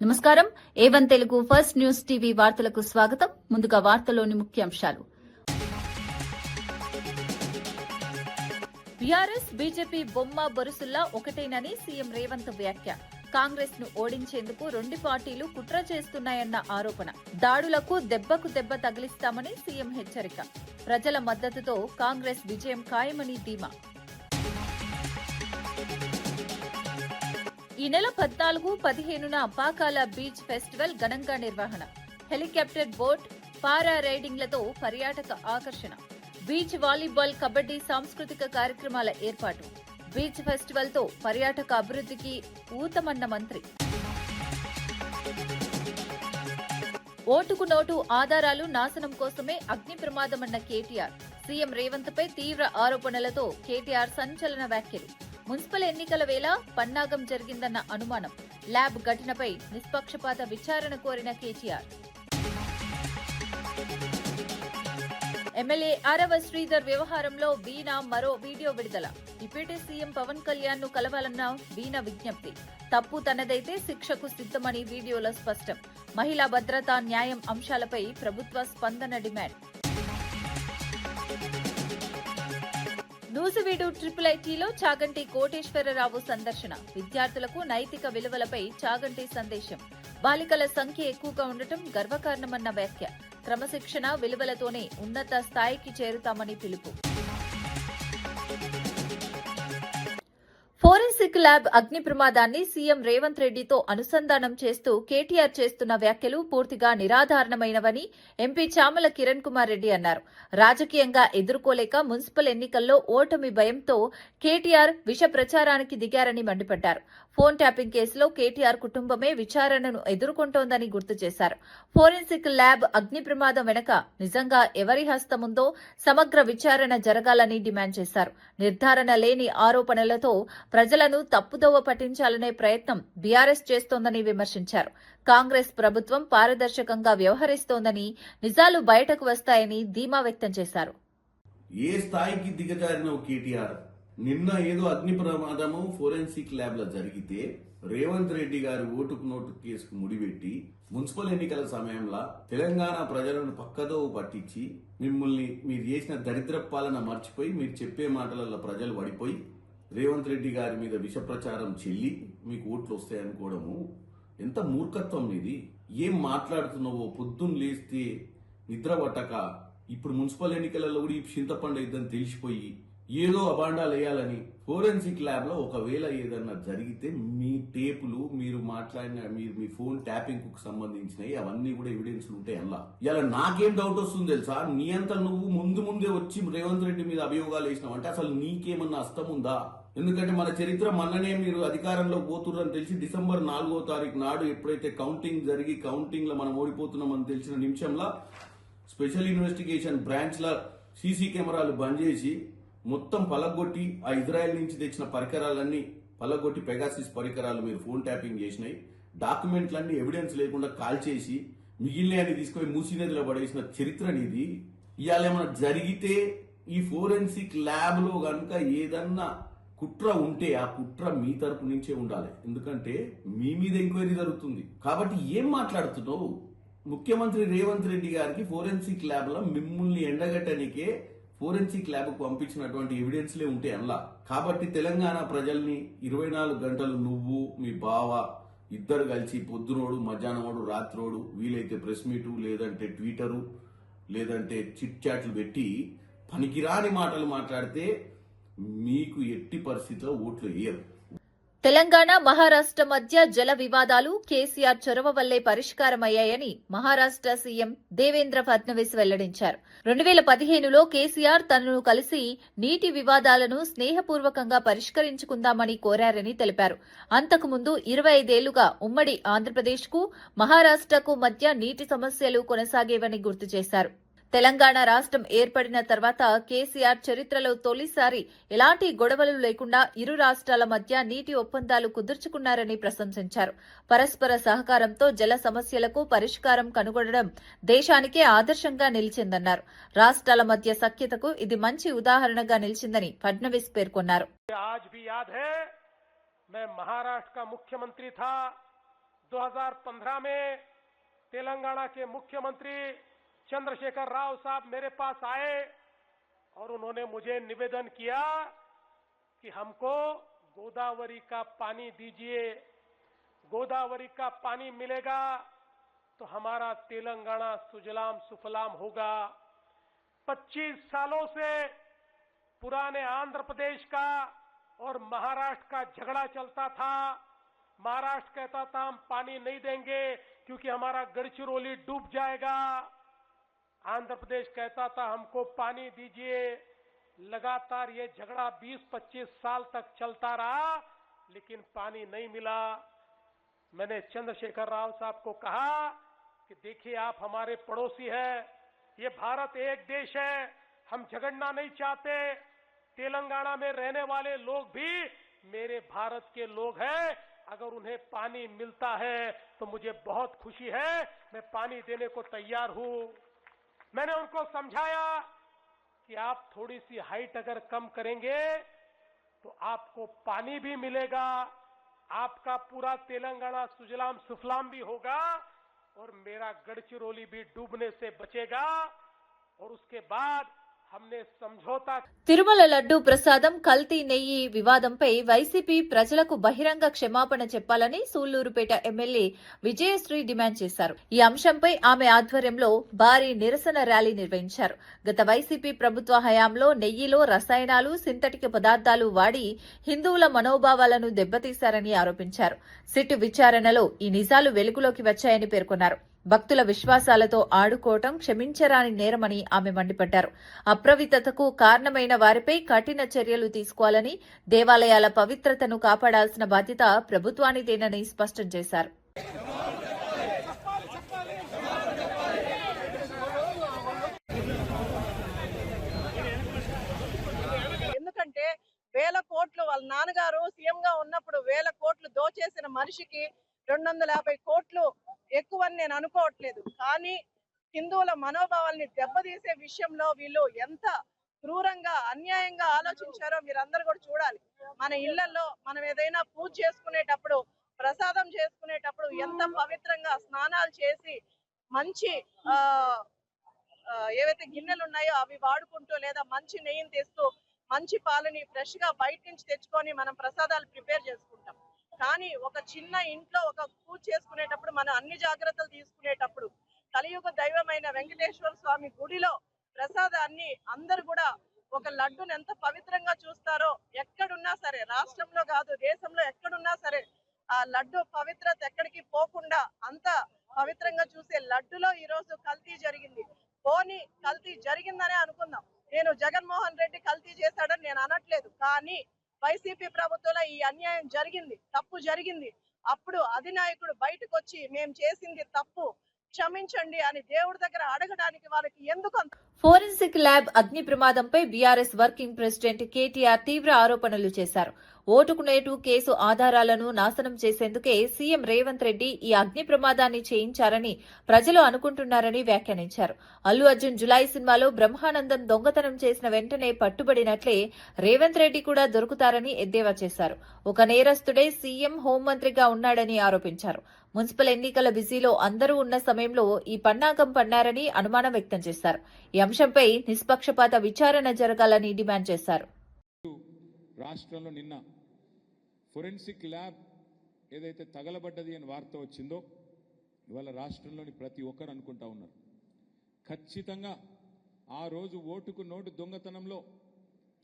నమస్కారం. A1 Telugu first news TV వార్తలకు స్వాగతం. ముందుగా వార్తలోని ముఖ్యాంశాలు. బీఆర్ఎస్ బీజేపీ బొమ్మ బొరుసుల్లా ఒకటేనని సీఎం రేవంత్ వ్యాఖ్య. కాంగ్రెస్ ను ఓడించేందుకు రెండు పార్టీలు కుట్ర చేస్తున్నాయన్న ఆరోపణ. దాడులకు దెబ్బకు దెబ్బ తగిలిస్తామని సీఎం హెచ్చరిక. ప్రజల మద్దతుతో కాంగ్రెస్ విజయం ఖాయమని ధీమా. ఈ నెల 14-15న పాకాల బీచ్ ఫెస్టివల్ ఘనంగా నిర్వహణ. హెలికాప్టర్ బోట్, పారా రైడింగ్లతో పర్యాటక ఆకర్షణ. బీచ్ వాలీబాల్, కబడ్డీ సాంస్కృతిక కార్యక్రమాల ఏర్పాటు. బీచ్ ఫెస్టివల్ తో పర్యాటక అభివృద్ధికి ఊతమన్న మంత్రి. ఓటుకు నోటు ఆధారాలు నాశనం కోసమే అగ్ని ప్రమాదమన్న కేటీఆర్. సీఎం రేవంత్ పై తీవ్ర ఆరోపణలతో కేటీఆర్ సంచలన వ్యాఖ్యలు. మున్సిపల్ ఎన్నికల వేళ పన్నాగం జరిగిందన్న అనుమానం. ల్యాబ్ ఘటనపై నిష్పక్షపాత విచారణ కోరిన కేటీఆర్. ఎమ్మెల్యే ఆరవ శ్రీధర్ వ్యవహారంలో వీణా మరో వీడియో విడుదల. డిప్యూటీ సీఎం పవన్ కళ్యాణ్ ను కలవాలన్న వీణా విజ్ఞప్తి. తప్పు తనదైతే శిక్షకు సిద్ధమని వీడియోలో స్పష్టం. మహిళా భద్రత, న్యాయం అంశాలపై ప్రభుత్వ స్పందన డిమాండ్. నూజివీడు ఐఐటీలో చాగంటి కోటేశ్వరరావు సందర్శన. విద్యార్థులకు నైతిక విలువలపై చాగంటి సందేశం. బాలికల సంఖ్య ఎక్కువగా ఉండటం గర్వకారణమన్న వ్యాఖ్య. క్రమశిక్షణ విలువలతోనే ఉన్నత స్థాయికి చేరుతామని పిలుపు. ఫోరెన్సిక్ ల్యాబ్ అగ్ని ప్రమాదాన్ని సీఎం రేవంత్ రెడ్డితో అనుసంధానం చేస్తూ కేటీఆర్ చేస్తున్న వ్యాఖ్యలు పూర్తిగా నిరాధారణమైనవని ఎంపీ చామల కిరణ్ కుమార్ రెడ్డి అన్నారు. రాజకీయంగా ఎదుర్కోలేక మున్సిపల్ ఎన్నికల్లో ఓటమి భయంతో కేటీఆర్ విష ప్రచారానికి దిగారని మండిపడ్డారు. ఫోన్ ట్యాపింగ్ కేసులో కేటీఆర్ కుటుంబమే విచారణను ఎదుర్కొంటోందని గుర్తు చేశారు. ఫోరెన్సిక్ ల్యాబ్ అగ్ని ప్రమాదం వెనుక నిజంగా ఎవరి హస్తముందో సమగ్ర విచారణ జరగాలని డిమాండ్ చేశారు. నిర్ధారణ లేని ఆరోపణలతో ప్రజలను తప్పుదోవ పట్టించాలనే ప్రయత్నం బీఆర్ఎస్ చేస్తోందని విమర్శించారు. కాంగ్రెస్ ప్రభుత్వం పారదర్శకంగా వ్యవహరిస్తోందని, నిజాలు బయటకు వస్తాయని ధీమా వ్యక్తం చేశారు. ఏ స్థాయికి దిగజారిన కేటీఆర్ నిన్న ఏదో అగ్ని ప్రమాదము ఫోరెన్సిక్ ల్యాబ్ లో జరిగితే రేవంత్ రెడ్డి గారి ఓటుకు నోటు కేసుకు ముడిపెట్టి మున్సిపల్ ఎన్నికల సమయంలో తెలంగాణ ప్రజలను పక్కదో పట్టించి మిమ్మల్ని మీరు చేసిన దరిద్ర పాలన మర్చిపోయి మీరు చెప్పే మాటలలో ప్రజలు పడిపోయి రేవంత్ రెడ్డి గారి మీద విష ప్రచారం చెల్లి మీకు ఓట్లు వస్తాయనుకోవడము ఎంత మూర్ఖత్వం ఇది. ఏం మాట్లాడుతున్నావో పొద్దున్న లేస్తే నిద్ర పట్టక ఇప్పుడు మున్సిపల్ ఎన్నికలలో కూడా ఈ చింతపండు ఇద్దని తెలిసిపోయి ఏదో అబాండాలు వేయాలని ఫోరెన్సిక్ ల్యాబ్ లో ఒకవేళ ఏదన్నా జరిగితే మీ టేపులు మీరు మాట్లాడిన మీ ఫోన్ ట్యాపింగ్ కు సంబంధించినవి అవన్నీ కూడా ఎవిడెన్స్ ఉంటాయి అలా. ఇలా నాకేం డౌట్ వస్తుంది తెలుసా, నీ అంతా నువ్వు ముందే వచ్చి రేవంత్ రెడ్డి మీద అభియోగాలు వేసినావు అంటే అసలు నీకేమన్నా అస్తం ఉందా? ఎందుకంటే మన చరిత్ర మొన్ననే మీరు అధికారంలో పోతుర్రని తెలిసి December 4వ తారీఖు నాడు ఎప్పుడైతే కౌంటింగ్ జరిగి కౌంటింగ్ లో మనం ఓడిపోతున్నామని తెలిసిన నిమిషంలో స్పెషల్ ఇన్వెస్టిగేషన్ బ్రాంచ్ ల సీసీ కెమెరాలు బంద్ చేసి మొత్తం పలగొట్టి ఆ ఇజ్రాయెల్ నుంచి తెచ్చిన పరికరాలన్నీ పలగొట్టి పెగాసిస్ పరికరాలు మీరు ఫోన్ ట్యాపింగ్ చేసినాయి. డాక్యుమెంట్లన్నీ ఎవిడెన్స్ లేకుండా కాల్ చేసి మిగిలినవి తీసుకొని మూసినదిలో పడేసిన చరిత్ర నీది. ఇవాళ ఏమైనా జరిగితే ఈ ఫోరెన్సిక్ ల్యాబ్ లో గనుక ఏదన్నా కుట్ర ఉంటే ఆ కుట్ర మీ తరపు నుంచే ఉండాలి. ఎందుకంటే మీ మీద ఎంక్వైరీ జరుగుతుంది కాబట్టి ఏం మాట్లాడుతున్నావు? ముఖ్యమంత్రి రేవంత్ రెడ్డి గారికి ఫోరెన్సిక్ ల్యాబ్ లో మిమ్మల్ని ఎండగట్టనికే ఫోరెన్సిక్ ల్యాబ్ కు పంపించినటువంటి ఎవిడెన్స్లే ఉంటాయి అలా. కాబట్టి తెలంగాణ ప్రజల్ని 24 గంటలు నువ్వు మీ బావ ఇద్దరు కలిసి పొద్దునోడు మధ్యాహ్నమోడు రాత్రోడు వీలైతే ప్రెస్ మీటు లేదంటే ట్విట్టరు లేదంటే చిట్ చాట్లు పెట్టి పనికిరాని మాటలు మాట్లాడితే మీకు ఎట్టి పరిస్థితిలో ఓట్లు వేయరు. తెలంగాణ, మహారాష్ట్ర మధ్య జల వివాదాలు కేసీఆర్ చొరవ వల్లే పరిష్కారమయ్యాయని మహారాష్ట్ర సీఎం దేవేంద్ర ఫడ్నవీస్ వెల్లడించారు. 2015లో కేసీఆర్ తనను కలిసి నీటి వివాదాలను స్నేహపూర్వకంగా పరిష్కరించుకుందామని కోరారని తెలిపారు. అంతకుముందు 25 ఏళ్లుగా ఉమ్మడి ఆంధ్రప్రదేశ్కు, మహారాష్ట్రకు మధ్య నీటి సమస్యలు కొనసాగేవని గుర్తు చేశారు. తెలంగాణ రాష్ట్రం ఏర్పడిన తర్వాత కేసీఆర్ చరిత్రలో తొలిసారి ఎలాంటి గొడవలు లేకుండా ఇరు రాష్ట్రాల మధ్య నీటి ఒప్పందాలు కుదుర్చుకున్నారని ప్రశంసించారు. పరస్పర సహకారంతో జల సమస్యలకు పరిష్కారం కనుగొనడం దేశానికే ఆదర్శంగా నిలిచిందన్నారు. రాష్ట్రాల మధ్య సఖ్యతకు ఇది మంచి ఉదాహరణగా నిలిచిందని ఫడ్నవీస్ పేర్కొన్నారు. 2015 में तेलंगाना के मुख्यमंत्री चंद्रशेखर राव साहब मेरे पास आए और उन्होंने मुझे निवेदन किया कि हमको गोदावरी का पानी दीजिए, गोदावरी का पानी मिलेगा तो हमारा तेलंगाना सुजलाम सुफलाम होगा। 25 सालों से पुराने आंध्र प्रदेश का और महाराष्ट्र का झगड़ा चलता था। महाराष्ट्र कहता था हम पानी नहीं देंगे क्योंकि हमारा गढ़चिरौली डूब जाएगा। आंध्र प्रदेश कहता था हमको पानी दीजिए। लगातार ये झगड़ा 20-25 साल तक चलता रहा, लेकिन पानी नहीं मिला। मैंने चंद्रशेखर राव साहब को कहा कि देखिए आप हमारे पड़ोसी हैं, ये भारत एक देश है, हम झगड़ना नहीं चाहते। तेलंगाना में रहने वाले लोग भी मेरे भारत के लोग हैं, अगर उन्हें पानी मिलता है तो मुझे बहुत खुशी है, मैं पानी देने को तैयार हूं। मैंने उनको समझाया कि आप थोड़ी सी हाइट अगर कम करेंगे तो आपको पानी भी मिलेगा, आपका पूरा तेलंगाना सुजलाम सुफलाम भी होगा और मेरा गढ़चिरौली भी डूबने से बचेगा। और उसके बाद हमने समझौता। తిరుమల లడ్డూ ప్రసాదం కల్తీ నెయ్యి వివాదంపై వైసీపీ ప్రజలకు బహిరంగ క్షమాపణ చెప్పాలని సూళ్లూరుపేట ఎమ్మెల్యే విజయశ్రీ డిమాండ్ చేశారు. ఈ అంశంపై ఆమె ఆధ్వర్యంలో భారీ నిరసన ర్యాలీ నిర్వహించారు. గత వైసీపీ ప్రభుత్వ హయాంలో నెయ్యిలో రసాయనాలు, సింథటిక్ పదార్థాలు వాడి హిందువుల మనోభావాలను దెబ్బతీశారని ఆరోపించారు. సిట్ విచారణలో ఈ నిజాలు వెలుగులోకి వచ్చాయని పేర్కొన్నారు. భక్తుల విశ్వాసాలతో ఆడుకోవటం క్షమించరాని నేరమని ఆమె మండిపడ్డారు. అప్రవిత్తతకు కారణమైన వారిపై కఠిన చర్యలు తీసుకోవాలని, దేవాలయాల పవిత్రతను కాపాడాల్సిన బాధ్యత ప్రభుత్వానిదేనని స్పష్టం చేశారు. ఎందుకంటే వేల కోట్లు వాళ్ళ నాన్నగారు సీఎంగా ఉన్నప్పుడు వేల కోట్లు దోచేసిన మనిషికి 250 కోట్లు ఎక్కువని నేను అనుకోవట్లేదు. కానీ హిందువుల మనోభావాల్ని దెబ్బతీసే విషయంలో వీళ్ళు ఎంత క్రూరంగా అన్యాయంగా ఆలోచించారో మీరందరూ కూడా చూడాలి. మన ఇళ్లలో మనం ఏదైనా పూజ చేసుకునేటప్పుడు, ప్రసాదం చేసుకునేటప్పుడు ఎంత పవిత్రంగా స్నానాలు చేసి మంచి ఏవైతే గిన్నెలు ఉన్నాయో అవి వాడుకుంటూ లేదా మంచి నెయ్యిని తెస్తూ మంచి పాలని ఫ్రెష్ గా బయట నుంచి తెచ్చుకొని మనం ప్రసాదాలు ప్రిపేర్ చేసుకుంటాం. కానీ ఒక చిన్న ఇంట్లో ఒక పూజ చేసుకునేటప్పుడు మనం అన్ని జాగ్రత్తలు తీసుకునేటప్పుడు కలియుగ దైవమైన వెంకటేశ్వర స్వామి గుడిలో ప్రసాదాన్ని అందరూ కూడా ఒక లడ్డును ఎంత పవిత్రంగా చూస్తారో, ఎక్కడున్నా సరే రాష్ట్రంలో కాదు దేశంలో ఎక్కడున్నా సరే ఆ లడ్డు పవిత్రత ఎక్కడికి పోకుండా అంత పవిత్రంగా చూసే లడ్డులో ఈ రోజు కల్తీ జరిగింది. పోనీ కల్తీ జరిగిందనే అనుకుందాం. నేను జగన్మోహన్ రెడ్డి కల్తీ చేశాడని నేను అనట్లేదు. కానీ వైసీపీ ప్రభుత్వంలో ఈ అన్యాయం జరిగింది, తప్పు జరిగింది. అప్పుడు అధినాయకుడు బయటకు వచ్చి మేము చేసింది తప్పు, క్షమించండి అని దేవుడి దగ్గర అడగడానికి వాళ్ళకి ఎందుకు? ఫోరెన్సిక్ ల్యాబ్ అగ్ని ప్రమాదంపై బీఆర్ఎస్ వర్కింగ్ ప్రెసిడెంట్ కేటీఆర్ తీవ్ర ఆరోపణలు చేశారు. ఓటుకు నేటు కేసు ఆధారాలను నాశనం చేసేందుకే సీఎం రేవంత్ రెడ్డి ఈ అగ్ని ప్రమాదాన్ని చేయించారని ప్రజలు అనుకుంటున్నారని వ్యాఖ్యానించారు. అల్లు అర్జున్ జులై సినిమాలో బ్రహ్మానందం దొంగతనం చేసిన వెంటనే పట్టుబడినట్లే రేవంత్ రెడ్డి కూడా దొరుకుతారని ఎద్దేవా చేశారు. ఒక నేరస్తుడే సీఎం హోంమంత్రిగా ఉన్నాడని ఆరోపించారు. మున్సిపల్ ఎన్నికల బిజీలో అందరూ ఉన్న సమయంలో ఈ పన్నాగం పన్నారని అనుమానం వ్యక్తం చేశారు. ఈ అంశంపై నిష్పక్షపాత విచారణ జరగాలని డిమాండ్ చేశారు. రాష్ట్రంలో నిన్న ఫోరెన్సిక్ ల్యాబ్ ఏదైతే తగలబడ్డది అని వార్త వచ్చిందో, ఇవాళ రాష్ట్రంలోని ప్రతి ఒక్కరు అనుకుంటా ఉన్నారు ఖచ్చితంగా ఆ రోజు ఓటుకు నోటు దొంగతనంలో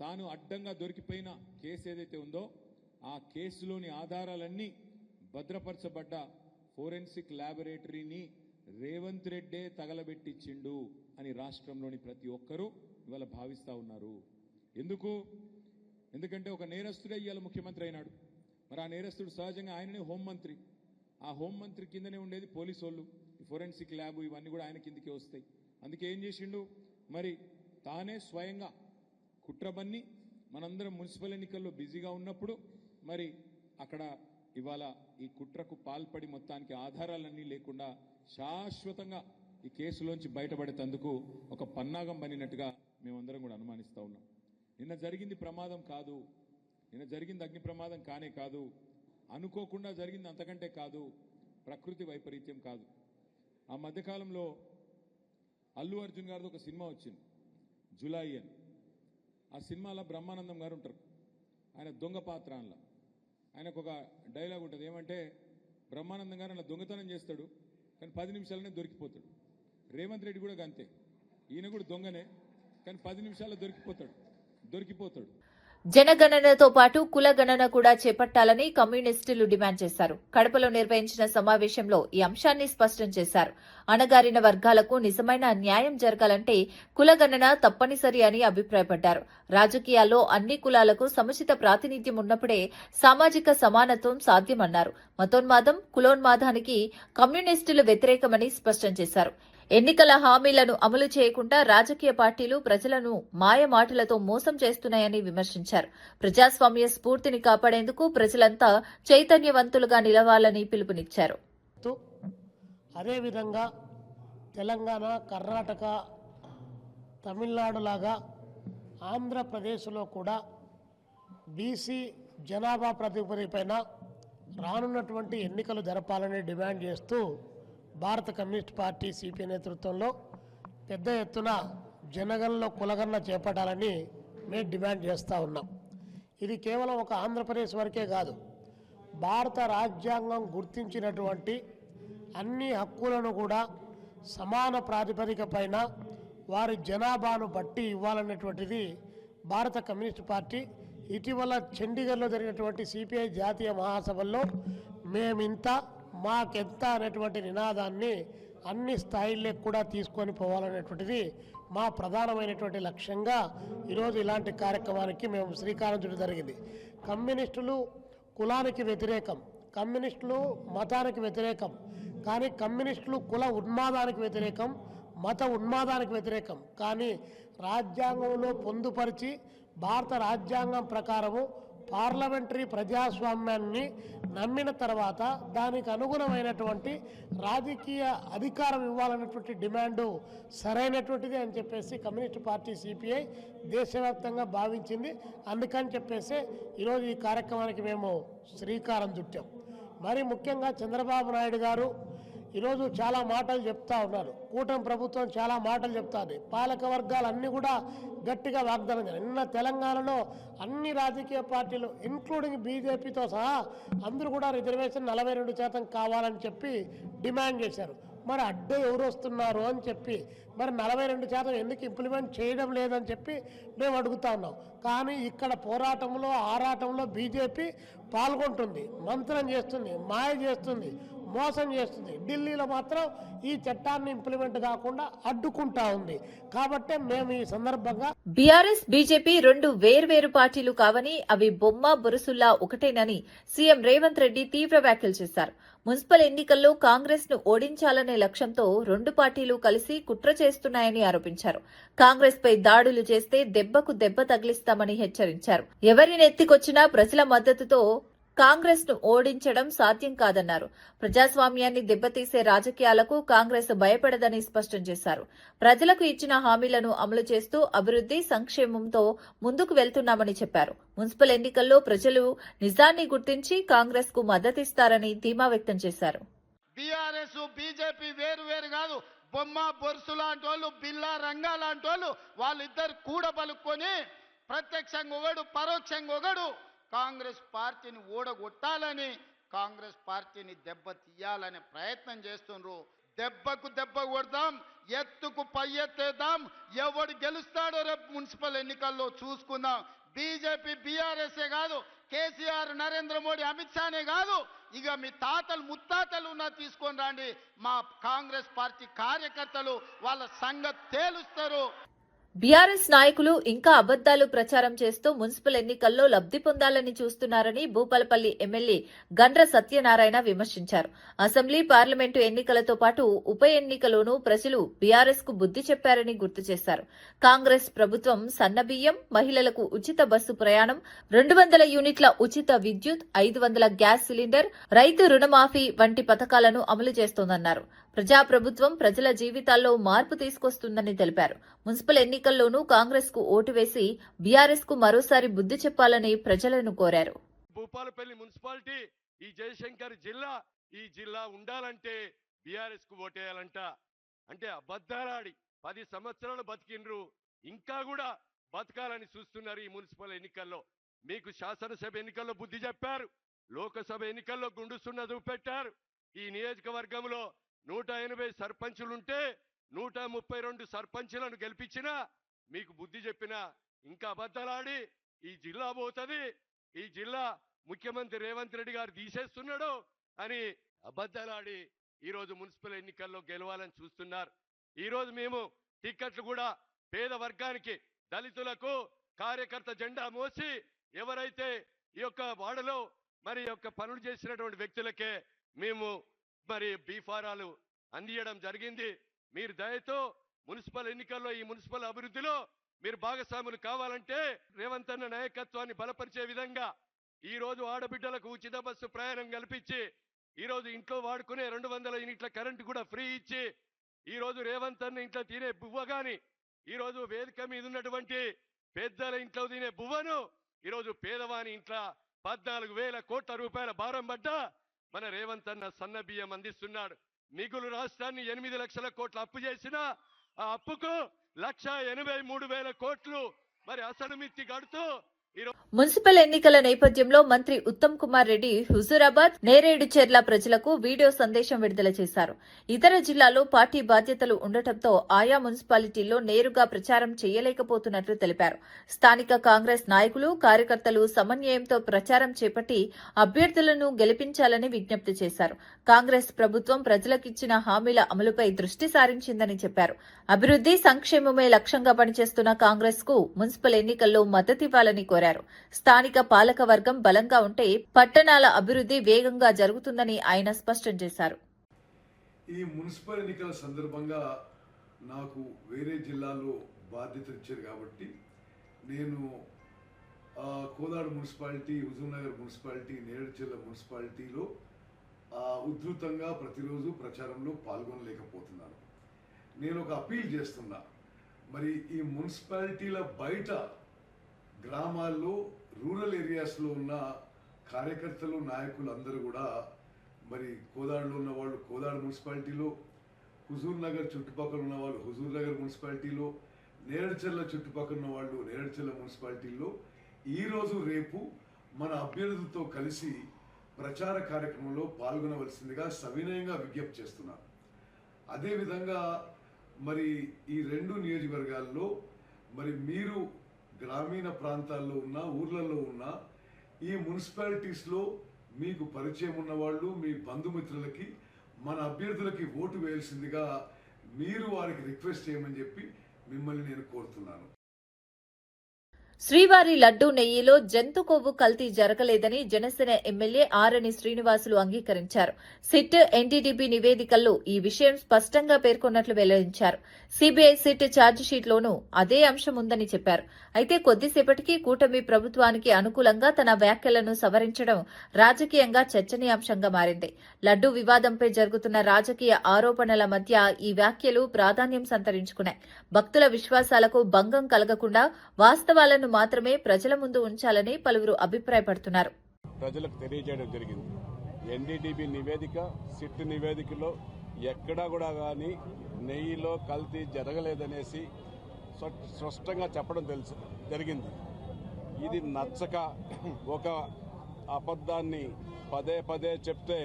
తాను అడ్డంగా దొరికిపోయిన కేసు ఏదైతే ఉందో ఆ కేసులోని ఆధారాలన్నీ భద్రపరచబడ్డ ఫోరెన్సిక్ ల్యాబొరేటరీని రేవంత్ రెడ్డే తగలబెట్టించిండు అని రాష్ట్రంలోని ప్రతి ఒక్కరూ ఇవాళ భావిస్తూ ఉన్నారు. ఎందుకంటే ఒక నేరస్తుడే ఇవాళ ముఖ్యమంత్రి అయినాడు. మరి ఆ నేరస్తుడు సహజంగా ఆయననే హోంమంత్రి. ఆ హోంమంత్రి కిందనే ఉండేది పోలీసు వాళ్ళు. ఈ ఫోరెన్సిక్ ల్యాబ్ ఇవన్నీ కూడా ఆయన కిందకే వస్తాయి. అందుకే ఏం చేసిండు, మరి తానే స్వయంగా కుట్రబన్ని మనందరం మున్సిపల్ ఎన్నికల్లో బిజీగా ఉన్నప్పుడు మరి అక్కడ ఇవాళ ఈ కుట్రకు పాల్పడి మొత్తానికి ఆధారాలన్నీ లేకుండా శాశ్వతంగా ఈ కేసులోంచి బయటపడేందుకు ఒక పన్నాగం పనినట్టుగా మేమందరం కూడా అనుమానిస్తూ ఉన్నాం. నిన్న జరిగింది ప్రమాదం కాదు, నిన్న జరిగింది అగ్ని ప్రమాదం కానే కాదు, అనుకోకుండా జరిగింది అంతకంటే కాదు. ప్రకృతి వైపరీత్యం కాదు. ఆ మధ్యకాలంలో అల్లు అర్జున్ గారిది ఒక సినిమా వచ్చింది, జులై అని. ఆ సినిమాలో బ్రహ్మానందం గారు ఉంటారు, ఆయన దొంగ పాత్ర. అందులో ఆయనకు ఒక డైలాగ్ ఉంటుంది, ఏమంటే బ్రహ్మానందం గారు అలా దొంగతనం చేస్తాడు కానీ 10 నిమిషాలనే దొరికిపోతాడు. రేవంత్ రెడ్డి కూడా అంతే, ఈయన కూడా దొంగనే కానీ 10 నిమిషాల్లో దొరికిపోతాడు. జనగణనతో పాటు కులగణన కూడా చేపట్టాలని కమ్యూనిస్టులు డిమాండ్ చేశారు. కడపలో నిర్వహించిన సమావేశంలో ఈ అంశాన్ని స్పష్టం చేశారు. అణగారిన వర్గాలకు నిజమైన న్యాయం జరగాలంటే కులగణన తప్పనిసరి అని అభిప్రాయపడ్డారు. రాజకీయాల్లో అన్ని కులాలకు సముచిత ప్రాతినిధ్యం ఉన్నప్పుడే సామాజిక సమానత్వం సాధ్యమన్నారు. మతోన్మాదం, కులోన్మాదానికి కమ్యూనిస్టులు వ్యతిరేకమని స్పష్టం చేశారు. ఎన్నికల హామీలను అమలు చేయకుండా రాజకీయ పార్టీలు ప్రజలను మాయమాటలతో మోసం చేస్తున్నాయని విమర్శించారు. ప్రజాస్వామ్య స్ఫూర్తిని కాపాడేందుకు ప్రజలంతా చైతన్యవంతులుగా నిలవాలని పిలుపునిచ్చారు. అదేవిధంగా తెలంగాణ, కర్ణాటక, తమిళనాడు లాగా ఆంధ్రప్రదేశ్లో కూడా బీసీ జనాభా ప్రాతిపదికపైన రానున్నటువంటి ఎన్నికలు జరపాలని డిమాండ్ చేస్తూ భారత కమ్యూనిస్ట్ పార్టీ సిపిఐ నేతృత్వంలో పెద్ద ఎత్తున జనగణనలో కులగణన చేపట్టాలని మేము డిమాండ్ చేస్తూ ఉన్నాం. ఇది కేవలం ఒక ఆంధ్రప్రదేశ్ వరకే కాదు, భారత రాజ్యాంగం గుర్తించినటువంటి అన్ని హక్కులను కూడా సమాన ప్రాతిపదిక పైన వారి జనాభాను బట్టి ఇవ్వాలనేటువంటిది భారత కమ్యూనిస్ట్ పార్టీ ఇటీవల చండీగఢ్లో జరిగినటువంటి సిపిఐ జాతీయ మహాసభల్లో మేమింత మాకెంత అనేటువంటి నినాదాన్ని అన్ని స్థాయిల్లో కూడా తీసుకొని పోవాలనేటువంటిది మా ప్రధానమైనటువంటి లక్ష్యంగా ఈరోజు ఇలాంటి కార్యక్రమానికి మేము శ్రీకారం చుట్టడం జరిగింది. కమ్యూనిస్టులు కులానికి వ్యతిరేకం, కమ్యూనిస్టులు మతానికి వ్యతిరేకం, కానీ కమ్యూనిస్టులు కుల ఉన్మాదానికి వ్యతిరేకం, మత ఉన్మాదానికి వ్యతిరేకం. కానీ రాజ్యాంగంలో పొందుపరిచి భారత రాజ్యాంగం ప్రకారము పార్లమెంటరీ ప్రజాస్వామ్యాన్ని నమ్మిన తర్వాత దానికి అనుగుణమైనటువంటి రాజకీయ అధికారం ఇవ్వాలన్నటువంటి డిమాండు సరైనటువంటిది అని చెప్పేసి కమ్యూనిస్ట్ పార్టీ సిపిఐ దేశవ్యాప్తంగా భావించింది. అందుకని చెప్పేసి ఈరోజు ఈ కార్యక్రమానికి మేము శ్రీకారం చుట్టాం. మరి ముఖ్యంగా చంద్రబాబు నాయుడు గారు ఈరోజు చాలా మాటలు చెప్తా ఉన్నారు. కూటమి ప్రభుత్వం చాలా మాటలు చెప్తుంది. పాలక వర్గాలన్నీ కూడా గట్టిగా వాగ్దానం చేయాలి. నిన్న తెలంగాణలో అన్ని రాజకీయ పార్టీలు ఇంక్లూడింగ్ బీజేపీతో సహా అందరూ కూడా రిజర్వేషన్ 42% కావాలని చెప్పి డిమాండ్ చేశారు. మరి అడ్డే ఎవరు వస్తున్నారు అని చెప్పి మరి 42% ఎందుకు ఇంప్లిమెంట్ చేయడం లేదని చెప్పి మేము అడుగుతా ఉన్నాం. కానీ ఇక్కడ పోరాటంలో ఆరాటంలో బీజేపీ పాల్గొంటుంది, మంత్రం చేస్తుంది, మాయ చేస్తుంది, మోసం చేస్తుంది. ఢిల్లీలో మాత్రం ఈ చట్టాన్ని ఇంప్లిమెంట్ కాకుండా అడ్డుకుంటా ఉంది. కాబట్టి మేము ఈ సందర్భంగా బీఆర్ఎస్, బీజేపీ రెండు వేర్వేరు పార్టీలు కావని, అవి బొమ్మ బొరుసుల్లా ఒకటేనని సీఎం రేవంత్ రెడ్డి తీవ్ర వ్యాఖ్యలు చేశారు. మున్సిపల్ ఎన్నికల్లో కాంగ్రెస్ ను ఓడించాలనే లక్ష్యంతో రెండు పార్టీలు కలిసి కుట్ర చేస్తున్నాయని ఆరోపించారు. కాంగ్రెస్ పై దాడులు చేస్తే దెబ్బకు దెబ్బ తగిలిస్తామని హెచ్చరించారు. ఎవరిని ఎత్తికొచ్చినా ప్రజల మద్దతుతో కాంగ్రెస్ ను ఓడించడం సాధ్యం కాదన్నారు. ప్రజాస్వామ్యాన్ని దెబ్బతీసే రాజకీయాలకు కాంగ్రెస్ భయపడదని స్పష్టం చేశారు. ప్రజలకు ఇచ్చిన హామీలను అమలు చేస్తూ అభివృద్ది, సంక్షేమంతో ముందుకు వెళ్తున్నామని చెప్పారు. మున్సిపల్ ఎన్నికల్లో ప్రజలు నిజాన్ని గుర్తించి కాంగ్రెస్ కు మద్దతిస్తారని ధీమా వ్యక్తం చేశారు. బీఆర్ఎస్, బీజేపీ వేరు కాదు, బొమ్మ బొరుసు లాంటి వాళ్ళు, బిల్లా రంగా లాంటి వాళ్ళు, వాళ్ళిద్దరు కూడబలుక్కొని ప్రత్యక్షంగా ఒకడు, పరోక్షంగా ఒకడు కాంగ్రెస్ పార్టీని ఓడగొట్టాలని, కాంగ్రెస్ పార్టీని దెబ్బ తీయాలనే ప్రయత్నం చేస్తున్నారు. దెబ్బకు దెబ్బ కొడదాం, ఎత్తుకు పై ఎత్తేద్దాం. ఎవడు గెలుస్తాడో రేపు మున్సిపల్ ఎన్నికల్లో చూసుకుందాం. బీజేపీ, బీఆర్ఎస్ఏ కాదు, కేసీఆర్, నరేంద్ర మోడీ, అమిత్ షానే కాదు, ఇక మీ తాతలు ముత్తాతలు ఉన్నా తీసుకొని రండి. మా కాంగ్రెస్ పార్టీ కార్యకర్తలు వాళ్ళ సంగతి తేలుస్తారు. బీఆర్ఎస్ నాయకులు ఇంకా అబద్దాలు ప్రచారం చేస్తూ మున్సిపల్ ఎన్నికల్లో లబ్ది పొందాలని చూస్తున్నారని భూపాలపల్లి ఎమ్మెల్యే గండ్ర సత్యనారాయణ విమర్శించారు. అసెంబ్లీ, పార్లమెంటు ఎన్నికలతో పాటు ఉప ఎన్నికలోనూ ప్రజలు బీఆర్ఎస్ కు బుద్ది చెప్పారని గుర్తు చేశారు. కాంగ్రెస్ ప్రభుత్వం సన్నబియ్యం, మహిళలకు ఉచిత బస్సు ప్రయాణం, 200 యూనిట్ల ఉచిత విద్యుత్, 500 గ్యాస్ సిలిండర్, రైతు రుణమాఫీ వంటి పథకాలను అమలు చేస్తోందన్నారు. ప్రజాప్రభుత్వం ప్రజల జీవితాల్లో మార్పు తీసుకొస్తుందని తెలిపారు. మున్సిపల్ ఎన్నికల్లోనూ కాంగ్రెస్ కు ఓటు వేసి బీఆర్ఎస్ కు మరోసారి బుద్ధి చెప్పాలని ప్రజలను కోరారు. భూపాలపల్లి మున్సిపాలిటీ ఈ జయశంకర్ జిల్లా ఈ జిల్లా ఉండాలంటే బీఆర్ఎస్ కు ఓటేయాలంట. అంటే అబద్ధాలాడి 10 సంవత్సరాలు బతికిండ్రు, ఇంకా కూడా బతకాలని చూస్తున్నారు ఈ మున్సిపల్ ఎన్నికల్లో. మీకు శాసనసభ ఎన్నికల్లో బుద్ధి చెప్పారు, లోకసభ ఎన్నికల్లో గుండు సున్న చూపెట్టారు. ఈ నియోజకవర్గంలో 180 సర్పంచులుంటే 132 సర్పంచులను గెలిపించినా మీకు బుద్ధి చెప్పినా ఇంకా అబద్ధాలాడి ఈ జిల్లా పోతుంది, ఈ జిల్లా ముఖ్యమంత్రి రేవంత్ రెడ్డి గారు తీసేస్తున్నాడు అని అబద్ధాలాడి ఈరోజు మున్సిపల్ ఎన్నికల్లో గెలవాలని చూస్తున్నారు. ఈరోజు మేము టిక్కెట్లు కూడా పేద వర్గానికి, దళితులకు కార్యకర్త జెండా మోసి ఎవరైతే ఈ యొక్క వాడలో మరి యొక్క పనులు చేసినటువంటి వ్యక్తులకే మేము మరి బీఫారాలు అందియడం జరిగింది. మీరు దయతో మున్సిపల్ ఎన్నికల్లో ఈ మున్సిపల్ అభివృద్ధిలో మీరు భాగస్వాములు కావాలంటే రేవంత్ అన్న నాయకత్వాన్ని బలపరిచే విధంగా ఈ రోజు ఆడబిడ్డలకు ఉచిత బస్సు ప్రయాణం కల్పించి, ఈ రోజు ఇంట్లో వాడుకునే 200 యూనిట్ల కరెంటు కూడా ఫ్రీ ఇచ్చి, ఈ రోజు రేవంత్ అన్న ఇంట్లో తినే బువ్వ గాని, ఈ రోజు వేదిక మీద ఉన్నటువంటి పెద్దల ఇంట్లో తినే బువ్వను ఈరోజు పేదవాని ఇంట్లో 14,000 కోట్ల రూపాయల భారం పడ్డా మన రేవంత్ అన్న సన్న బియ్యం అందిస్తున్నాడు. మిగులు రాష్ట్రాన్ని 8 లక్షల కోట్ల అప్పు చేసినా ఆ అప్పుకు 1,83,000 కోట్లు మరి అసలు మిత్తి కడుతూ మున్సిపల్ ఎన్నికల నేపథ్యంలో మంత్రి ఉత్తమ్ కుమార్ రెడ్డి హుజూరాబాద్, నేరేడుచెర్ల ప్రజలకు వీడియో సందేశం విడుదల చేశారు. ఇతర జిల్లాల్లో పార్టీ బాధ్యతలు ఉండటంతో ఆయా మున్సిపాలిటీల్లో నేరుగా ప్రచారం చేయలేకపోతున్నట్లు తెలిపారు. స్థానిక కాంగ్రెస్ నాయకులు, కార్యకర్తలు సమన్వయంతో ప్రచారం చేపట్టి అభ్యర్థులను గెలిపించాలని విజ్ఞప్తి చేశారు. కాంగ్రెస్ ప్రభుత్వం ప్రజలకిచ్చిన హామీల అమలుపై దృష్టి సారించిందని చెప్పారు. అభివృద్ది, సంక్షేమమే లక్ష్యంగా పనిచేస్తున్న కాంగ్రెస్ కు మున్సిపల్ ఎన్నికల్లో మద్దతివ్వాలని కోరారు. స్థానిక పాలక వర్గం బలంగా ఉంటే పట్టణాల అభివృద్ధి వేగంగా జరుగుతుందని ఆయన స్పష్టం చేశారు. ఈ మున్సిపల్ ఎన్నికల సందర్భంగా నాకు వేరే జిల్లాలో బాధ్యత ఇచ్చారు కాబట్టి నేను కోదాడ మున్సిపాలిటీ, హుజూర్నగర్ మున్సిపాలిటీ, నేరేడుచెర్ల మున్సిపాలిటీలో ఉధృతంగా ప్రతిరోజు ప్రచారంలో పాల్గొనలేకపోతున్నాను. నేను ఒక అపీల్ చేస్తున్నా, మరి ఈ మున్సిపాలిటీల బయట గ్రామాల్లో, రూరల్ ఏరియాస్లో ఉన్న కార్యకర్తలు, నాయకులు అందరూ కూడా మరి కోదాడలో ఉన్న వాళ్ళు కోదాడ మున్సిపాలిటీలో, హుజూర్ నగర్ చుట్టుపక్కల ఉన్న వాళ్ళు హుజూర్ నగర్ మున్సిపాలిటీలో, నేరేడుచెర్ల చుట్టుపక్కల ఉన్న వాళ్ళు నేరేడుచెర్ల మున్సిపాలిటీలో ఈరోజు రేపు మన అభ్యర్థులతో కలిసి ప్రచార కార్యక్రమంలో పాల్గొనవలసిందిగా సవినయంగా విజ్ఞప్తి చేస్తున్నాను. అదేవిధంగా మరి ఈ 2 నియోజకవర్గాల్లో మరి మీరు గ్రామీణ ప్రాంతాల్లో ఉన్న, ఊర్లలో ఉన్న ఈ మున్సిపాలిటీస్లో మీకు పరిచయం ఉన్న వాళ్ళు, మీ బంధుమిత్రులకి మన అభ్యర్థులకి ఓటు వేయాల్సిందిగా మీరు వారికి రిక్వెస్ట్ చేయమని చెప్పి మిమ్మల్ని నేను కోరుతున్నాను. శ్రీవారి లడ్డూ నెయ్యిలో జంతు కొవ్వు కల్తీ జరగలేదని జనసేన ఎమ్మెల్యే ఆరణి శ్రీనివాసులు అంగీకరించారు. సిట్, ఎన్డీడీబీ నివేదికల్లో ఈ విషయం స్పష్టంగా పేర్కొన్నట్లు వెల్లడించారు. సీబీఐ సిట్ ఛార్జిషీట్లోనూ అదే అంశం ఉందని చెప్పారు. అయితే కొద్దిసేపటికి కూటమి ప్రభుత్వానికి అనుకూలంగా తన వ్యాఖ్యలను సవరించడం రాజకీయంగా చర్చనీయాంశంగా మారింది. లడ్డూ వివాదంపై జరుగుతున్న రాజకీయ ఆరోపణల మధ్య ఈ వ్యాఖ్యలు ప్రాధాన్యం సంతరించుకున్నాయి. భక్తుల విశ్వాసాలకు భంగం కలగకుండా వాస్తవాలను మాత్రమే ప్రజల ముందు ఉంచాలని పలువురు అభిప్రాయపడుతున్నారు. ప్రజలకు తెలియజేయడం జరిగింది. ఎన్డీడీబీ నివేదిక, సిట్ నివేదికలో ఎక్కడా కూడా కానీ నెయ్యిలో కల్తీ జరగలేదనేసి స్పష్టంగా చెప్పడం జరిగింది. ఇది నచ్చక ఒక అబద్ధాన్ని పదే పదే చెప్తే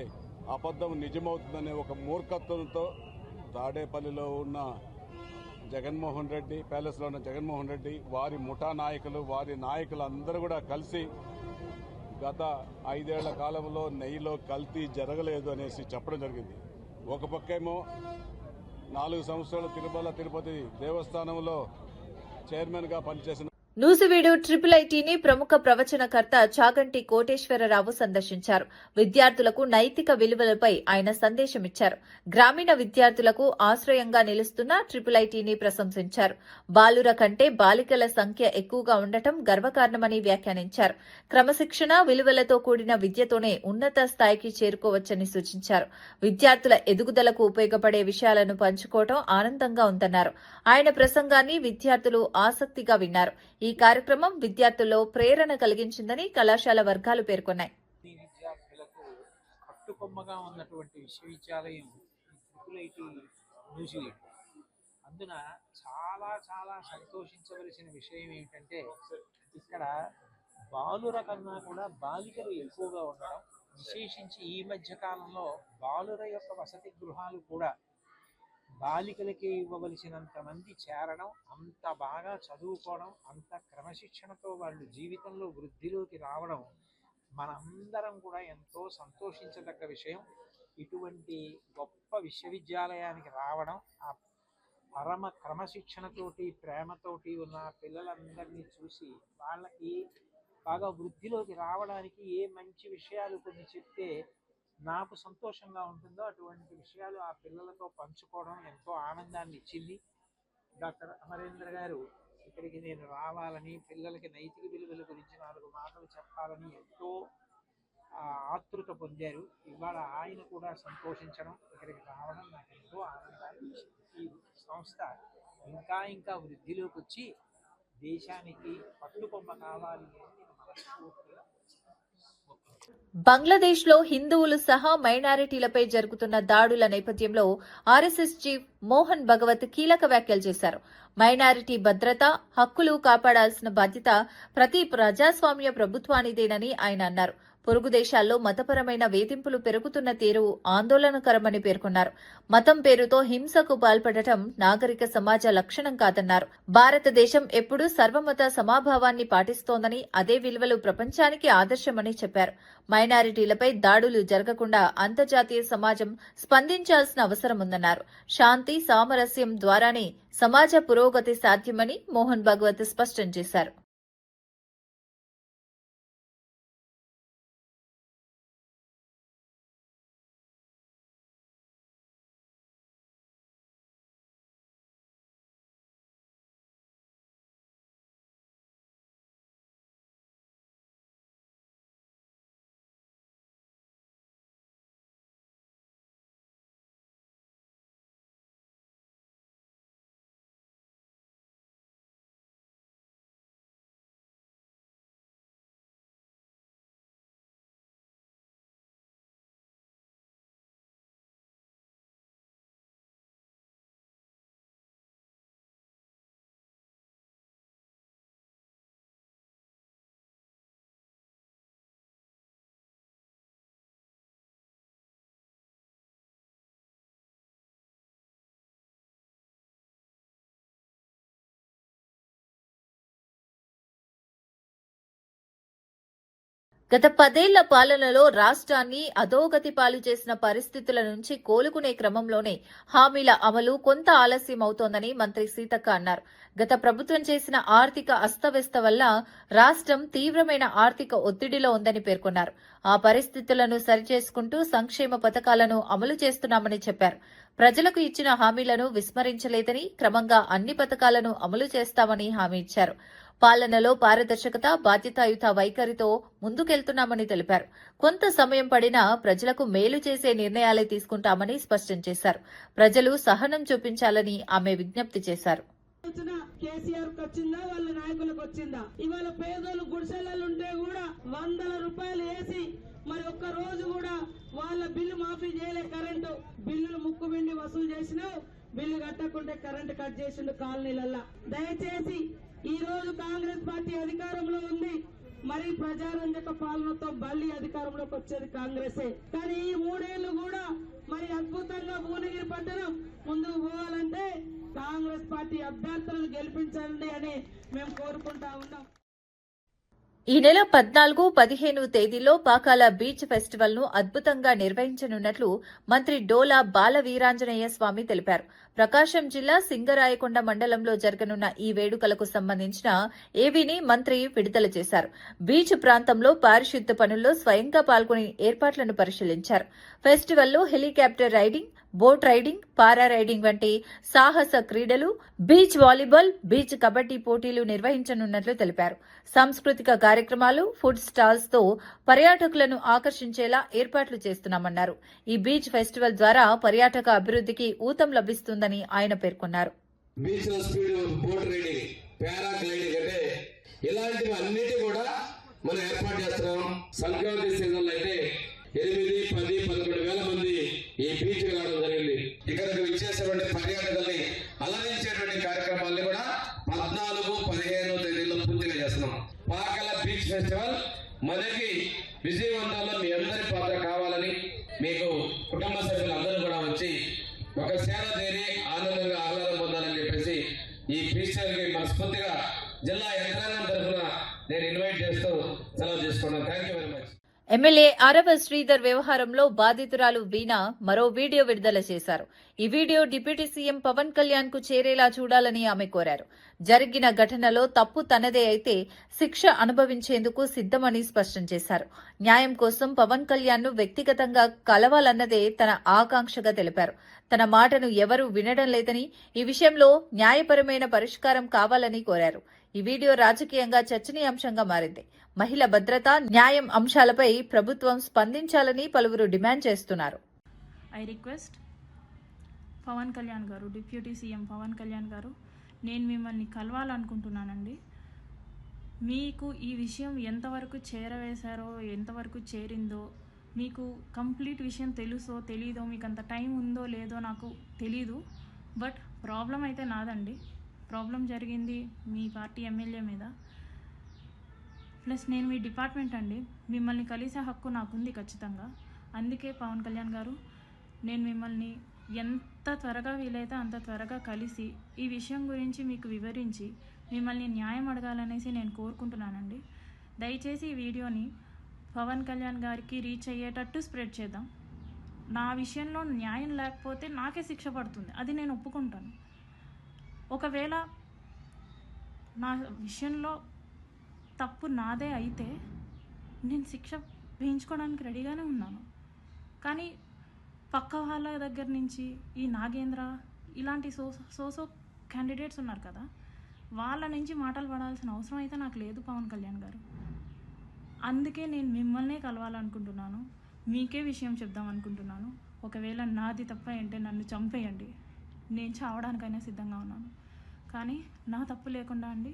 అబద్ధం నిజమవుతుందనే ఒక మూర్ఖత్వంతో తాడేపల్లిలో ఉన్న జగన్మోహన్ రెడ్డి, ప్యాలెస్లో ఉన్న జగన్మోహన్ రెడ్డి, వారి ముఠా నాయకులు, వారి నాయకులు అందరూ కూడా కలిసి గత 5 ఏళ్ల కాలంలో నెయ్యిలో కల్తీ జరగలేదు అనేసి చెప్పడం జరిగింది. ఒక పక్కేమో 4 సంవత్సరాలు తిరుపతి దేవస్థానంలో చైర్మన్గా పనిచేసిన నూజివీడు ఐఐటీని ప్రముఖ ప్రవచనకర్త చాగంటి కోటేశ్వరరావు సందర్శించారు. విద్యార్థులకు నైతిక విలువలపై ఆయన సందేశమిచ్చారు. గ్రామీణ విద్యార్థులకు ఆశ్రయంగా నిలుస్తున్న ఐఐటీని ప్రశంసించారు. బాలుర కంటే బాలికల సంఖ్య ఎక్కువగా ఉండటం గర్వకారణమని వ్యాఖ్యానించారు. క్రమశిక్షణ, విలువలతో కూడిన విద్యతోనే ఉన్నత స్థాయికి చేరుకోవచ్చని సూచించారు. విద్యార్థుల ఎదుగుదలకు ఉపయోగపడే విషయాలను పంచుకోవడం ఆనందంగా ఉందన్నారు. ఆయన ప్రసంగాన్ని విద్యార్థులు ఆసక్తిగా విన్నారు. ఈ కార్యక్రమం విద్యార్థుల్లో ప్రేరణ కలిగించిందని కళాశాల వర్గాలు పేర్కొన్నాయి. విద్యార్థులకు పట్టుకొమ్మగా ఉన్నటువంటి విశ్వవిద్యాలయం ట్రిపుల్ న్యూజిలాండ్. అందున చాలా చాలా సంతోషించవలసిన విషయం ఏమిటంటే ఇక్కడ బాలుర కన్నా కూడా బాలికలు ఎక్కువగా ఉండడం, విశేషించి ఈ మధ్య కాలంలో బాలుర యొక్క వసతి గృహాలు కూడా బాలికలకి ఇవ్వవలసినంత మంది చేరడం, అంత బాగా చదువుకోవడం, అంత క్రమశిక్షణతో వాళ్ళు జీవితంలో వృద్ధిలోకి రావడం మనందరం కూడా ఎంతో సంతోషించదగ్గ విషయం. ఇటువంటి గొప్ప విశ్వవిద్యాలయానికి రావడం, ఆ పరమ క్రమశిక్షణతోటి ప్రేమతోటి ఉన్న పిల్లలందరినీ చూసి వాళ్ళకి బాగా వృద్ధిలోకి రావడానికి ఏ మంచి విషయాలు కొన్ని చెప్తే నాకు సంతోషంగా ఉంటుందో అటువంటి విషయాలు ఆ పిల్లలతో పంచుకోవడం ఎంతో ఆనందాన్ని ఇచ్చింది. డాక్టర్ అమరేంద్ర గారు ఇక్కడికి నేను రావాలని, పిల్లలకి నైతిక విలువల గురించి 4 మాటలు చెప్పాలని ఎంతో ఆతృత పొందారు. ఇవాళ ఆయన కూడా సంతోషించడం, ఇక్కడికి రావడం నాకు ఎంతో ఆనందాన్ని ఇచ్చింది. ఈ సంస్థ ఇంకా ఇంకా వృద్ధిలోకి వచ్చి దేశానికి పట్టుకొమ్మ కావాలి అని నేను మనస్ఫూర్తిగా బంగ్లాదేశ్లో హిందువులు సహా మైనారిటీలపై జరుగుతున్న దాడుల నేపథ్యంలో ఆర్ఎస్ఎస్ చీఫ్ మోహన్ భగవత్ కీలక వ్యాఖ్యలు చేశారు. మైనారిటీ భద్రత, హక్కులు కాపాడాల్సిన బాధ్యత ప్రతి ప్రజాస్వామ్య ప్రభుత్వానిదేనని ఆయన అన్నారు. పొరుగు దేశాల్లో మతపరమైన వేధింపులు పెరుగుతున్న తీరు ఆందోళనకరమని పేర్కొన్నారు. మతం పేరుతో హింసకు పాల్పడటం నాగరిక సమాజ లక్షణం కాదన్నారు. భారతదేశం ఎప్పుడూ సర్వమత సమాభావాన్ని పాటిస్తోందని, అదే విలువలు ప్రపంచానికి ఆదర్శమని చెప్పారు. మైనారిటీలపై దాడులు జరగకుండా అంతర్జాతీయ సమాజం స్పందించాల్సిన అవసరం ఉందన్నారు. శాంతి, సామరస్యం ద్వారానే సమాజ పురోగతి సాధ్యమని మోహన్ భగవత్ స్పష్టం చేశారు. గత 10 ఏళ్ల పాలనలో రాష్ట్రాన్ని అధోగతి పాలు చేసిన పరిస్థితుల నుంచి కోలుకునే క్రమంలోనే హామీల అమలు కొంత ఆలస్యం అవుతోందని మంత్రి సీతక్క అన్నారు. గత ప్రభుత్వం చేసిన ఆర్థిక అస్తవ్యస్త వల్ల రాష్ట్రం తీవ్రమైన ఆర్థిక ఒత్తిడిలో ఉందని పేర్కొన్నారు. ఆ పరిస్థితులను సరిచేసుకుంటూ సంక్షేమ పథకాలను అమలు చేస్తున్నామని చెప్పారు. ప్రజలకు ఇచ్చిన హామీలను విస్మరించలేదని, క్రమంగా అన్ని పథకాలను అమలు చేస్తామని హామీ ఇచ్చారు. పాలనలో పారదర్శకత, బాధ్యతాయుత వైఖరితో ముందుకెళ్తున్నామని తెలిపారు. కొంత సమయం పడినా ప్రజలకు మేలు చేసే నిర్ణయాలే తీసుకుంటామని స్పష్టం చేశారు. ప్రజలు సహనం చూపించాలని ఆమె విజ్ఞప్తి చేశారు. కేసీఆర్ వచ్చిందా, వాళ్ళ నాయకులకు వచ్చిందా? ఇవాళ పేదోళ్ళు గుడిసెలలో ఉంటే కూడా 100 రూపాయలు వేసి మరి ఒక్క రోజు కూడా వాళ్ళ బిల్లు మాఫీ చేయలే. కరెంటు బిల్లులు ముక్కు పిండి వసూలు చేసినావు, బిల్లు కట్టకుంటే కరెంటు కట్ చేసిండు కాలనీలల్లా. దయచేసి ఈ రోజు కాంగ్రెస్ పార్టీ అధికారంలో ఉంది, మరి ప్రజారంజక పాలనతో మళ్ళీ అధికారంలోకి వచ్చేది కాంగ్రెసే. కానీ ఈ 3 ఏళ్లు కూడా మరి అద్భుతంగా భువనగిరి పట్టణం ముందుకు పోవాలంటే కాంగ్రెస్ పార్టీ అభ్యర్థులను గెలిపించండి అని మేము కోరుకుంటా ఉన్నాం. ఈ నెల 14, 15 తేదీల్లో పాకాల బీచ్ ఫెస్టివల్ ను అద్భుతంగా నిర్వహించనున్నట్లు మంత్రి డోలా బాల వీరాంజనేయ స్వామి తెలిపారు. ప్రకాశం జిల్లా సింగరాయకొండ మండలంలో జరగనున్న ఈ వేడుకలకు సంబంధించిన ఏవీని మంత్రి విడుదల చేశారు. బీచ్ ప్రాంతంలో పారిశుద్ధ్య పనుల్లో స్వయంగా పాల్గొని ఏర్పాట్లను పరిశీలించారు. ఫెస్టివల్లో హెలికాప్టర్ రైడింగ్, బోట్ రైడింగ్, పారా రైడింగ్ వంటి సాహస క్రీడలు, బీచ్ వాలీబాల్, బీచ్ కబడ్డీ పోటీలు నిర్వహించనున్నట్లు తెలిపారు. సాంస్కృతిక కార్యక్రమాలు, ఫుడ్ స్టాల్స్ తో పర్యాటకులను ఆకర్షించేలా ఏర్పాట్లు చేస్తున్నామన్నారు. ఈ బీచ్ ఫెస్టివల్ ద్వారా పర్యాటక అభివృద్ధికి ఊతం లభిస్తుందని ఆయన పేర్కొన్నారు. బీచ్ లో స్పీడ్ బోట్ రైడింగ్, పారాగ్లైడింగ్ అంటే ఇలాంటివి అన్నిటి కూడా మనం ఏర్పాటు చేస్తున్నాం. సంక్రాంతి సీజన్ లో అయితే 8, 10, 11 మనస్ఫూర్తిగా జిల్లా యంత్రాంగం తరఫున నేను ఇన్వైట్ చేస్తూ సెలవు తీసుకున్నాను. Thank you very much. MLA ఆరవ శ్రీధర్ వ్యవహారంలో బాధితురాలు వీణ మరో వీడియో విడుదల చేశారు. ఈ video deputy CM Pawan Kalyan కు చేరేలా చూడాలని ఆమె కోరారు. జరిగిన ఘటనలో తప్పు తనదే అయితే శిక్ష అనుభవించేందుకు సిద్దమని స్పష్టం చేశారు. న్యాయం కోసం పవన్ కళ్యాణ్ ను వ్యక్తిగతంగా కలవాలన్నదే తన ఆకాంక్షగా తెలిపారు. తన మాటను ఎవరూ వినడం లేదని, ఈ విషయంలో న్యాయపరమైన పరిష్కారం కావాలని కోరారు. ఈ వీడియో రాజకీయంగా చర్చనీయాంశంగా మారింది. మహిళ భద్రత, న్యాయం అంశాలపై ప్రభుత్వం స్పందించాలని పలువురు డిమాండ్ చేస్తున్నారు. ఐ రిక్వెస్ట్ పవన్ కళ్యాణ్ గారు, డిప్యూటీ సీఎం పవన్ కళ్యాణ్ గారు, నేను మిమ్మల్ని కలవాలనుకుంటున్నానండి. మీకు ఈ విషయం ఎంతవరకు చేరవేశారో, ఎంతవరకు చేరిందో, మీకు కంప్లీట్ విషయం తెలుసో తెలీదో, మీకు అంత టైం ఉందో లేదో నాకు తెలీదు. బట్ ప్రాబ్లం అయితే నాదండి. ప్రాబ్లం జరిగింది మీ పార్టీ ఎమ్మెల్యే మీద. ప్లస్ నేను మీ డిపార్ట్మెంట్ అండి. మిమ్మల్ని కలిసే హక్కు నాకుంది ఖచ్చితంగా. అందుకే పవన్ కళ్యాణ్ గారు, నేను మిమ్మల్ని ఎంత త్వరగా వీలైతే అంత త్వరగా కలిసి ఈ విషయం గురించి మీకు వివరించి మిమ్మల్ని న్యాయం అడగాలనేసి నేను కోరుకుంటున్నానండి. దయచేసి ఈ వీడియోని పవన్ కళ్యాణ్ గారికి రీచ్ అయ్యేటట్టు స్ప్రెడ్ చేద్దాం. నా విషయంలో న్యాయం లేకపోతే నాకే శిక్ష పడుతుంది, అది నేను ఒప్పుకుంటాను. ఒకవేళ నా విషయంలో తప్పు నాదే అయితే నేను శిక్ష వేయించుకోవడానికి రెడీగానే ఉన్నాను. కానీ పక్క వాళ్ళ దగ్గర నుంచి ఈ నాగేంద్ర ఇలాంటి సోసో క్యాండిడేట్స్ ఉన్నారు కదా, వాళ్ళ నుంచి మాటలు పడాల్సిన అవసరం అయితే నాకు లేదు పవన్ కళ్యాణ్ గారు. అందుకే నేను మిమ్మల్నే కలవాలనుకుంటున్నాను, మీకే విషయం చెప్దాం అనుకుంటున్నాను. ఒకవేళ నాది తప్ప అంటే నన్ను చంపేయండి, నేను చావడానికైనా సిద్ధంగా ఉన్నాను. కానీ నా తప్పు లేకుండా అండి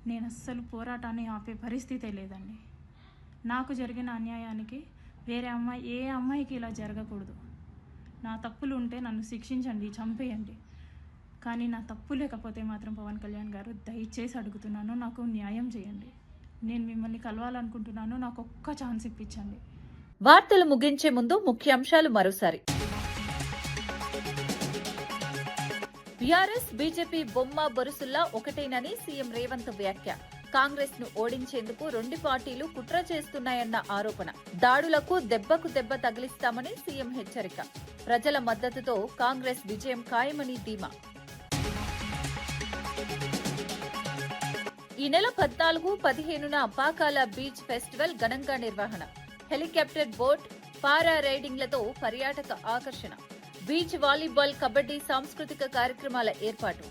నేను అస్సలు పోరాటాన్ని ఆపే పరిస్థితే లేదండి. నాకు జరిగిన అన్యాయానికి వేరే అమ్మాయి, ఏ అమ్మాయికి ఇలా జరగకూడదు. నా తప్పులు ఉంటే నన్ను శిక్షించండి, చంపేయండి. కానీ నా తప్పు లేకపోతే మాత్రం పవన్ కళ్యాణ్ గారు దయచేసి అడుగుతున్నాను, నాకు న్యాయం చేయండి. నేను మిమ్మల్ని కలవాలనుకుంటున్నాను, నాకు ఒక్క ఛాన్స్ ఇప్పించండి. వార్తలు ముగించే ముందు ముఖ్యాంశాలు మరోసారి. బీఆర్ఎస్ బీజేపీ బొమ్మ బొరుసుల్లా ఒకటేనని సీఎం రేవంత్ వ్యాఖ్య. కాంగ్రెస్ ను ఓడించేందుకు రెండు పార్టీలు కుట్ర చేస్తున్నాయన్న ఆరోపణ. దాడులకు దెబ్బకు దెబ్బ తగిలిస్తామని సీఎం హెచ్చరిక. ప్రజల మద్దతుతో కాంగ్రెస్ విజయం ఖాయమని ధీమా. ఈ నెల 14, 15న పాకాల బీచ్ ఫెస్టివల్ ఘనంగా నిర్వహణ. హెలికాప్టర్ బోట్, పారా రైడింగ్లతో పర్యాటక ఆకర్షణ. బీచ్ వాలీబాల్, కబడ్డీ సాంస్కృతిక కార్యక్రమాల ఏర్పాటు.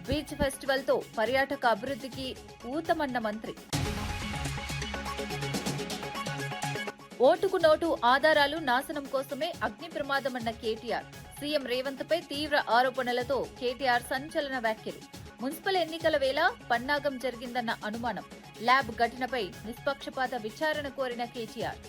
బీచ్ ఫెస్టివల్ తో పర్యాటక అభివృద్ధికి ఊతమన్న మంత్రి. ఓటుకు నోటు ఆధారాలు నాశనం కోసమే అగ్ని ప్రమాదమన్న కేటీఆర్. సీఎం రేవంత్ పై తీవ్ర ఆరోపణలతో కేటీఆర్ సంచలన వ్యాఖ్యలు. మున్సిపల్ ఎన్నికల వేళ పన్నాగం జరిగిందన్న అనుమానం. ల్యాబ్ ఘటనపై నిష్పక్షపాత విచారణ కోరిన కేటీఆర్.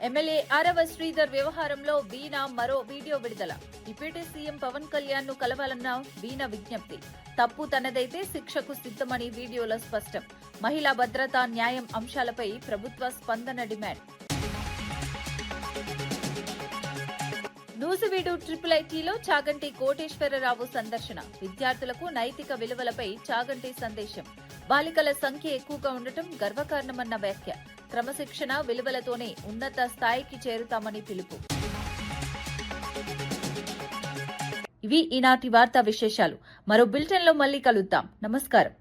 ఎమ్మెల్యే ఆరవ శ్రీధర్ వ్యవహారంలో వీణ మరో వీడియో విడుదల. డిప్యూటీ సీఎం పవన్ కళ్యాణ్ ను కలవాలన్న వీణ విజ్ఞప్తి. తప్పు తనదైతే శిక్షకు సిద్ధమని వీడియోలో స్పష్టం. మహిళా భద్రత, న్యాయం అంశాలపై ప్రభుత్వ స్పందన డిమాండ్. నూజివీడు IIITలో చాగంటి కోటేశ్వరరావు సందర్శన. విద్యార్థులకు నైతిక విలువలపై చాగంటి సందేశం. బాలికల సంఖ్య ఎక్కువగా ఉండటం గర్వకారణమన్న వ్యాఖ్య. క్రమశిక్షణ, విలువలతోనే ఉన్నత స్థాయికి చేరుతామని పిలుపు. ఇవి ఈనాటి వార్తా విశేషాలు. మరో బులెటిన్లో మళ్లీ కలుద్దాం. నమస్కారం.